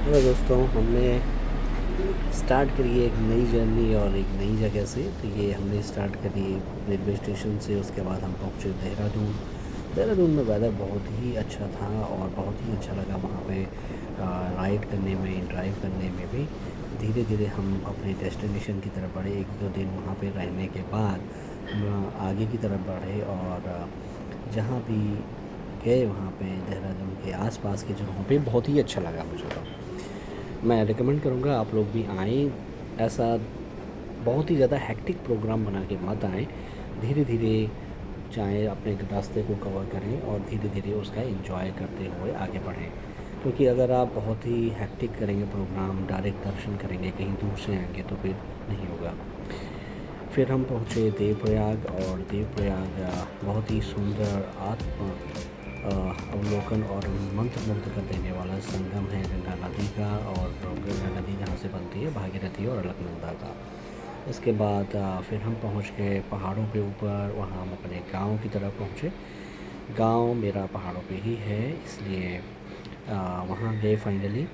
Hello दोस्तों, हमने start करी है एक नई जर्नी और एक नई जगह से। तो ये हमने स्टार्ट करी रेलवे स्टेशन से। उसके बाद हम पहुँचे देहरादून। देहरादून में वेदर बहुत ही अच्छा था और बहुत ही अच्छा लगा वहाँ पे राइड करने में, ड्राइव करने में भी। धीरे धीरे हम अपने डेस्टिनेशन की तरफ बढ़े। एक दो दिन वहाँ पे रहने के बाद हम आगे की तरफ बढ़े और जहाँ भी गए वहाँ पे देहरादून के आसपास के जगहों पे बहुत ही अच्छा लगा मुझे। तो मैं रिकमेंड करूँगा आप लोग भी आएँ। ऐसा बहुत ही ज़्यादा हेक्टिक प्रोग्राम बना के मत आएँ। धीरे धीरे चाहे अपने रास्ते को कवर करें और धीरे धीरे उसका एंजॉय करते हुए आगे बढ़ें। क्योंकि अगर आप बहुत ही हेक्टिक करेंगे प्रोग्राम, डायरेक्ट दर्शन करेंगे, कहीं दूर से आएंगे तो फिर नहीं होगा। फिर हम पहुँचे देवप्रयाग और देवप्रयाग बहुत ही सुंदर आत्म अवलोकन और मंत्रमुग्ध कर देने वाला संगम है गंगा नदी का। और गंगा नदी जहाँ से बनती है भागीरथी और अलकनंदा का। इसके बाद फिर हम पहुँच गए पहाड़ों पे ऊपर। वहाँ हम अपने गांव की तरफ पहुँचे। गांव मेरा पहाड़ों पे ही है, इसलिए वहाँ गए फाइनली।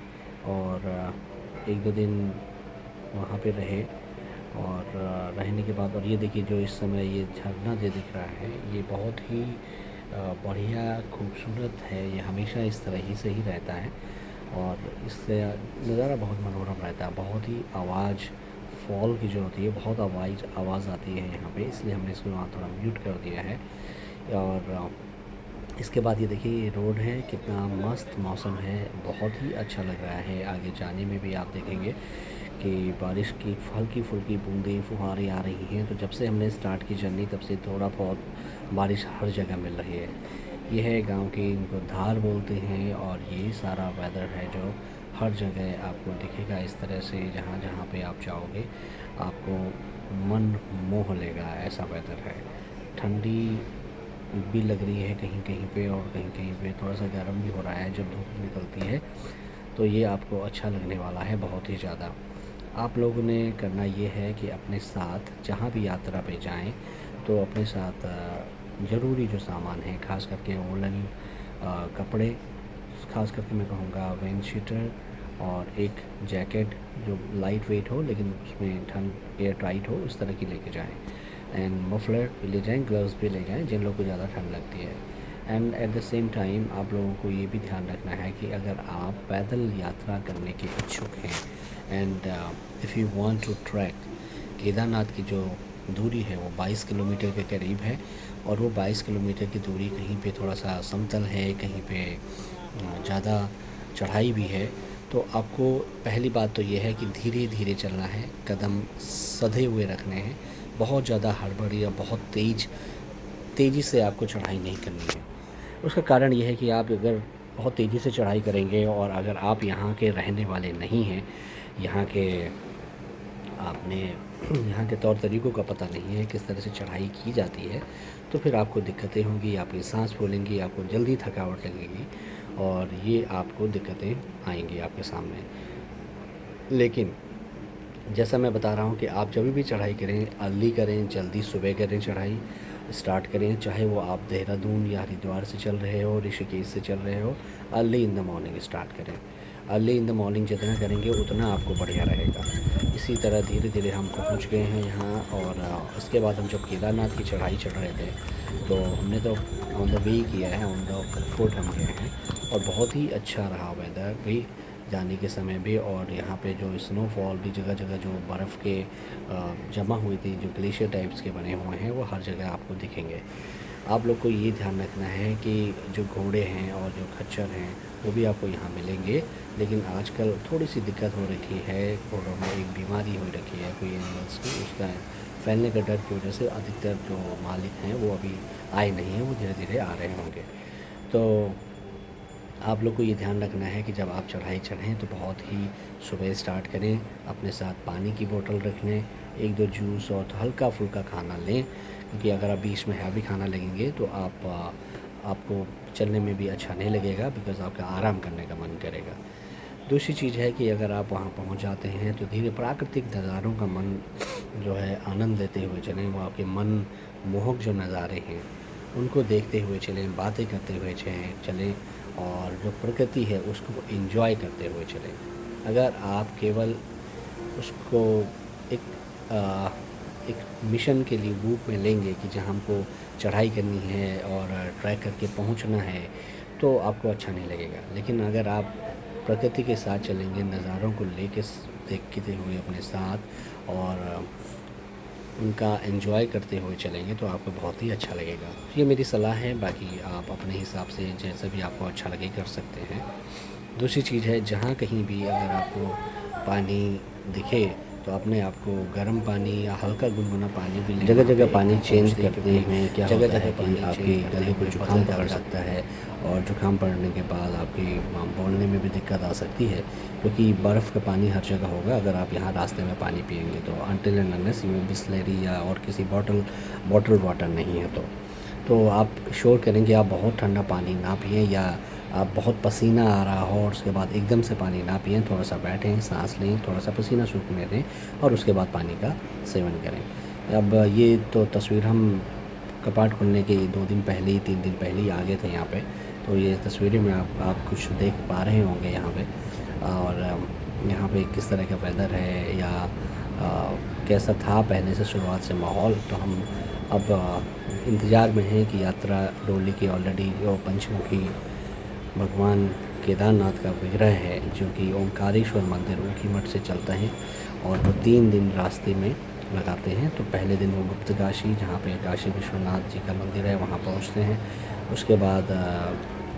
और एक दो दिन वहाँ पे रहे। और रहने के बाद, और ये देखिए जो इस समय ये झरना जो दिख रहा है ये बहुत ही बढ़िया खूबसूरत है। ये हमेशा इस तरह ही से ही रहता है और इससे नज़ारा बहुत मनोरम रहता है। बहुत ही आवाज़ फॉल की जो होती है, बहुत आवाज़ आती है यहाँ पे, इसलिए हमने इसको वहाँ थोड़ा म्यूट कर दिया है। और इसके बाद ये देखिए ये रोड है, कितना मस्त मौसम है, बहुत ही अच्छा लग रहा है। आगे जाने में भी आप देखेंगे कि बारिश की हल्की फुल्की बूंदें फुहारें आ रही हैं। तो जब से हमने स्टार्ट की जर्नी तब से थोड़ा बहुत बारिश हर जगह मिल रही है। ये है गांव की, इनको धार बोलते हैं। और ये सारा वेदर है जो हर जगह आपको दिखेगा इस तरह से। जहाँ जहाँ पे आप जाओगे आपको मन मोह लेगा, ऐसा वेदर है। ठंडी भी लग रही है कहीं कहीं पे और कहीं कहीं पे थोड़ा सा गर्म भी हो रहा है जब धूप निकलती है। तो ये आपको अच्छा लगने वाला है बहुत ही ज़्यादा। आप लोगों ने करना ये है कि अपने साथ जहाँ भी यात्रा पे जाएं तो अपने साथ ज़रूरी जो सामान है, ख़ास करके वूलन कपड़े, ख़ास करके मैं कहूँगा विंड शीटर और एक जैकेट जो लाइट वेट हो लेकिन उसमें ठंड एयर टाइट हो, उस तरह की लेके जाएं। एंड मफलर भी ले जाएं, ग्लव्स भी ले जाएं जिन लोगों को ज़्यादा ठंड लगती है। And at the same time आप लोगों को ये भी ध्यान रखना है कि अगर आप पैदल यात्रा करने के इच्छुक हैं and if you want to trek, Kedarnath की जो दूरी है वो 22 किलोमीटर के करीब है। और वो 22 किलोमीटर की दूरी कहीं पे थोड़ा सा समतल है, कहीं पे ज़्यादा चढ़ाई भी है। तो आपको पहली बात तो ये है कि धीरे धीरे चलना है, कदम सधे हुए रखने हैं। बहुत ज़्यादा हड़बड़ी या बहुत तेज़ी से आपको चढ़ाई नहीं करनी है। उसका कारण ये है कि आप अगर बहुत तेज़ी से चढ़ाई करेंगे और अगर आप यहाँ के रहने वाले नहीं हैं, यहाँ के आपने यहाँ के तौर तरीक़ों का पता नहीं है किस तरह से चढ़ाई की जाती है, तो फिर आपको दिक्कतें होंगी, आपकी सांस फूलेंगी, आपको जल्दी थकावट लगेगी और ये आपको दिक्कतें आएंगी आपके सामने। लेकिन जैसा मैं बता रहा हूँ कि आप जब भी चढ़ाई करें अर्ली करें, जल्दी सुबह करें, चढ़ाई स्टार्ट करें। चाहे वो आप देहरादून या हरिद्वार से चल रहे हो, ऋषिकेश से चल रहे हो, early in the morning start करें। अर्ली इन द मॉर्निंग जितना करेंगे उतना आपको बढ़िया रहेगा। इसी तरह धीरे धीरे हम पहुँच गए हैं यहाँ। और उसके बाद हम जब केदारनाथ की चढ़ाई चढ़ रहे थे तो हमने तो ऑन द वे किया है, ऑन द फुट हम गए हैं। और बहुत ही अच्छा रहा वेदर भी जाने के समय भी। और यहाँ पे जो स्नोफॉल भी, जगह जगह जो बर्फ़ के जमा हुई थी, जो ग्लेशियर टाइप्स के बने हुए हैं, वो हर जगह आपको दिखेंगे। आप लोग को ये ध्यान रखना है कि जो घोड़े हैं और जो खच्चर हैं वो भी आपको यहाँ मिलेंगे। लेकिन आजकल थोड़ी सी दिक्कत हो रखी है, घोड़ों में एक बीमारी हो रखी है कोई एनिमल्स की, उसका फैलने का डर की वजह से अधिकतर जो मालिक हैं वो अभी आए नहीं हैं, वो धीरे धीरे आ रहे होंगे। तो आप लोग को ये ध्यान रखना है कि जब आप चढ़ाई चढ़ें तो बहुत ही सुबह स्टार्ट करें। अपने साथ पानी की बोतल रख लें, एक दो जूस और हल्का फुल्का खाना लें। क्योंकि अगर आप बीच में हैवी खाना लगेंगे तो आपको चलने में भी अच्छा नहीं लगेगा, बिकॉज़ आपका आराम करने का मन करेगा। दूसरी चीज़ है कि अगर आप वहाँ पहुँच जाते हैं तो धीरे प्राकृतिक नज़ारों का मन जो है आनंद लेते हुए चलें। वो आपके मन मोहक जो नज़ारे हैं उनको देखते हुए चलें, बातें करते हुए चलें और जो प्रकृति है उसको एंजॉय करते हुए चलें। अगर आप केवल उसको एक अ, एक मिशन के लिए रूप में लेंगे कि जहाँ हमको चढ़ाई करनी है और ट्रैक करके पहुँचना है, तो आपको अच्छा नहीं लगेगा। लेकिन अगर आप प्रकृति के साथ चलेंगे, नज़ारों को लेके देखते हुए अपने साथ और उनका एंजॉय करते हुए चलेंगे, तो आपको बहुत ही अच्छा लगेगा। ये मेरी सलाह है, बाकी आप अपने हिसाब से जैसा भी आपको अच्छा लगे कर सकते हैं। दूसरी चीज़ है, जहाँ कहीं भी अगर आपको पानी दिखे तो अपने आप को गर्म पानी या हल्का गुनगुना पानी भी लें। जगह जगह पानी चेंज करते हैं, क्या होता है कि आपके गले को जुकाम पकड़ सकता है और जुकाम पड़ने के बाद आपकी बोलने में भी दिक्कत आ सकती है, क्योंकि बर्फ़ का पानी हर जगह होगा। अगर आप यहाँ रास्ते में पानी पिएंगे तो अनटिल एंड अनलेस ये बिसलेरी या और किसी बॉटल वाटर नहीं है तो आप श्योर करें कि आप बहुत ठंडा पानी ना पिएं, या आप बहुत पसीना आ रहा हो और उसके बाद एकदम से पानी ना पिएं। थोड़ा सा बैठें, सांस लें, थोड़ा सा पसीना सूखने दें और उसके बाद पानी का सेवन करें। अब ये तो तस्वीर हम कपाट खुलने के 2 दिन पहले ही 3 दिन पहले ही आ गए थे यहाँ पे, तो ये तस्वीरें में आप कुछ देख पा रहे होंगे यहाँ पे। और यहाँ पे किस तरह का वेदर है या कैसा था पहले से शुरुआत से माहौल, तो हम अब इंतज़ार में हैं कि यात्रा डोली की ऑलरेडी वो पंचमुखी भगवान केदारनाथ का विग्रह है, जो कि ओंकारेश्वर मंदिर ऊखीमठ से चलता है और वो 3 दिन रास्ते में लगाते हैं। तो पहले दिन वो गुप्तकाशी, जहाँ पे काशी विश्वनाथ जी का मंदिर है, वहाँ पहुँचते हैं। उसके बाद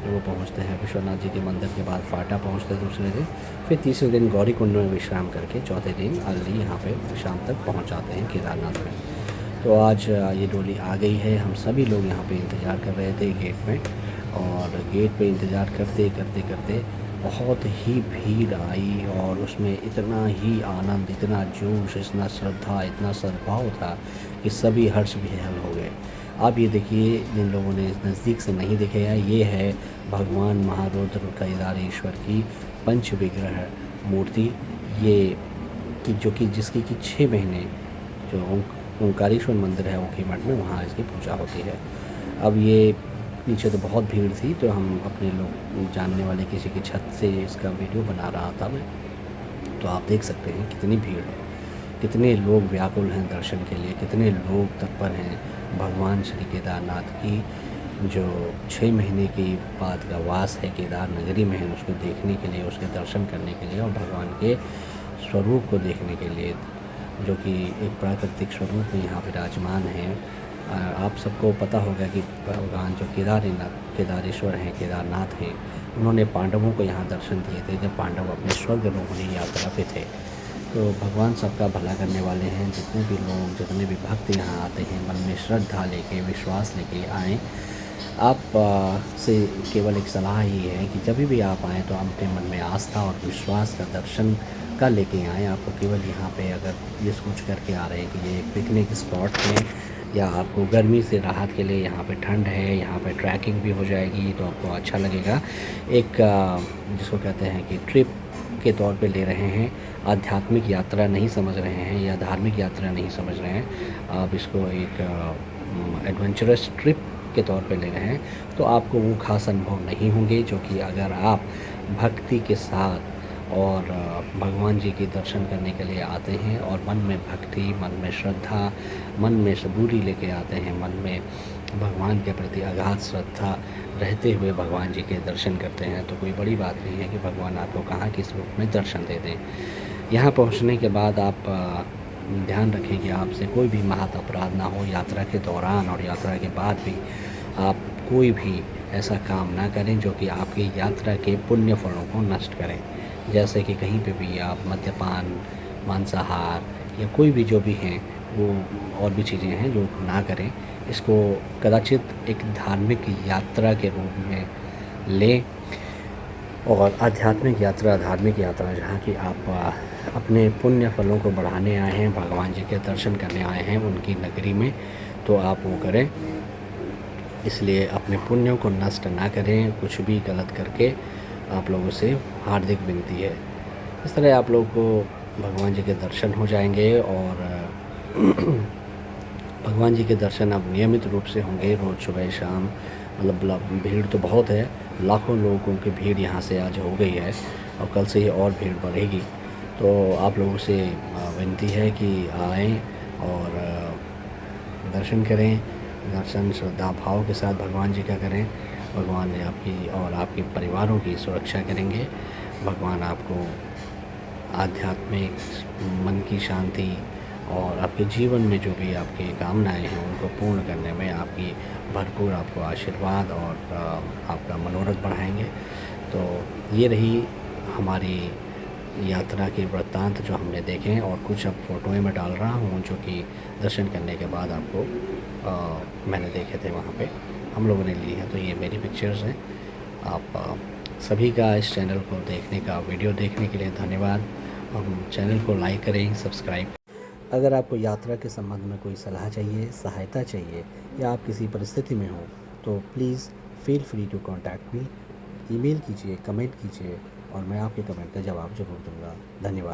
वो पहुँचते हैं विश्वनाथ जी के मंदिर के बाद फाटा पहुँचते हैं दूसरे दिन। फिर तीसरे दिन गौरीकुंड में विश्राम करके चौथे दिन अर्ली यहाँ पे शाम तक पहुँच जाते हैं केदारनाथ में। तो आज ये डोली आ गई है। हम सभी लोग यहाँ पे इंतज़ार कर रहे थे गेट में, और गेट पे इंतज़ार करते करते करते बहुत ही भीड़ आई और उसमें इतना ही आनंद, इतना जोश, इतना श्रद्धा, इतना सद्भाव था कि सभी हर्ष विह्वल हो गए। आप ये देखिए, जिन लोगों ने नज़दीक से नहीं देखे हैं, ये है भगवान महारुद्र केदारेश्वर की पंच विग्रह मूर्ति। ये जो कि जिसकी कि 6 महीने जो ओंकारेश्वर मंदिर है ऊखीमठ में, वहाँ इसकी पूजा होती है। अब ये पीछे तो बहुत भीड़ थी, तो हम अपने लोग जानने वाले किसी की छत से इसका वीडियो बना रहा था मैं, तो आप देख सकते हैं कितनी भीड़ है, कितने लोग व्याकुल हैं दर्शन के लिए, कितने लोग तत्पर हैं भगवान श्री केदारनाथ की जो 6 महीने के बाद का वास है केदार नगरी में है, उसको देखने के लिए, उसके दर्शन करने के लिए और भगवान के स्वरूप को देखने के लिए, जो कि एक प्राकृतिक स्वरूप में यहाँ विराजमान है। आप सबको पता होगा कि भगवान जो केदारेश्वर हैं, केदारनाथ हैं, उन्होंने पांडवों को यहाँ दर्शन दिए थे जब पांडव अपने स्वर्ग रोहिणी यात्रा पे थे। तो भगवान सबका भला करने वाले हैं। जितने भी लोग, जितने भी भक्त यहाँ आते हैं, मन में श्रद्धा लेके, विश्वास लेके आएँ। आप से केवल एक सलाह ही है कि जब भी आप आएँ तो अपने मन में आस्था और विश्वास का दर्शन का लेके आएँ। आपको केवल यहाँ पे अगर ये सोच करके आ रहे हैं कि ये एक पिकनिक स्पॉट है या आपको गर्मी से राहत के लिए यहाँ पे ठंड है, यहाँ पे ट्रैकिंग भी हो जाएगी, तो आपको अच्छा लगेगा। एक जिसको कहते हैं कि ट्रिप के तौर पे ले रहे हैं, आध्यात्मिक यात्रा नहीं समझ रहे हैं या धार्मिक यात्रा नहीं समझ रहे हैं, आप इसको एक एडवेंचरस ट्रिप के तौर पे ले रहे हैं, तो आपको वो खास अनुभव नहीं होंगे जो कि अगर आप भक्ति के साथ और भगवान जी के दर्शन करने के लिए आते हैं और मन में भक्ति, मन में श्रद्धा, मन में सबूरी लेके आते हैं, मन में भगवान के प्रति अगाध श्रद्धा रहते हुए भगवान जी के दर्शन करते हैं, तो कोई बड़ी बात नहीं है कि भगवान आपको कहाँ किस रूप में दर्शन दे दें। यहाँ पहुँचने के बाद आप ध्यान रखें कि आपसे कोई भी महत अपराध ना हो यात्रा के दौरान, और यात्रा के बाद भी आप कोई भी ऐसा काम ना करें जो कि आपकी यात्रा के पुण्य फलों को नष्ट करें। जैसे कि कहीं पे भी आप मद्यपान, मांसाहार या कोई भी जो भी हैं वो और भी चीज़ें हैं जो ना करें। इसको कदाचित एक धार्मिक यात्रा के रूप में लें, और आध्यात्मिक यात्रा, धार्मिक यात्रा जहाँ कि आप अपने पुण्य फलों को बढ़ाने आए हैं, भगवान जी के दर्शन करने आए हैं उनकी नगरी में, तो आप वो करें। इसलिए अपने पुण्यों को नष्ट ना करें कुछ भी गलत करके, आप लोगों से हार्दिक विनती है। इस तरह आप लोगों को भगवान जी के दर्शन हो जाएंगे, और भगवान जी के दर्शन अब नियमित रूप से होंगे रोज़ सुबह शाम। मतलब भीड़ तो बहुत है, लाखों लोगों की भीड़ यहाँ से आज हो गई है, और कल से ही और भीड़ बढ़ेगी। तो आप लोगों से विनती है कि आएँ और दर्शन करें। दर्शन श्रद्धा भाव के साथ भगवान जी का करें। भगवान ने आपकी और आपके परिवारों की सुरक्षा करेंगे। भगवान आपको आध्यात्मिक मन की शांति और आपके जीवन में जो भी आपकी कामनाएं हैं उनको पूर्ण करने में आपकी भरपूर आपको आशीर्वाद और आपका मनोरथ बढ़ाएंगे। तो ये रही हमारी यात्रा के वृत्तांत जो हमने देखे हैं, और कुछ अब फ़ोटोएँ मैं डाल रहा हूँ जो कि दर्शन करने के बाद आपको मैंने देखे थे वहाँ पे हम लोगों ने ली हैं। तो ये मेरी पिक्चर्स हैं। आप सभी का इस चैनल को देखने का, वीडियो देखने के लिए धन्यवाद। हम चैनल को लाइक करें, सब्सक्राइब। अगर आपको यात्रा के संबंध में कोई सलाह चाहिए, सहायता चाहिए, या आप किसी परिस्थिति में हो तो please feel free to contact me. Email कीजिए, कमेंट कीजिए और मैं आपके कमेंट का जवाब ज़रूर दूँगा। धन्यवाद।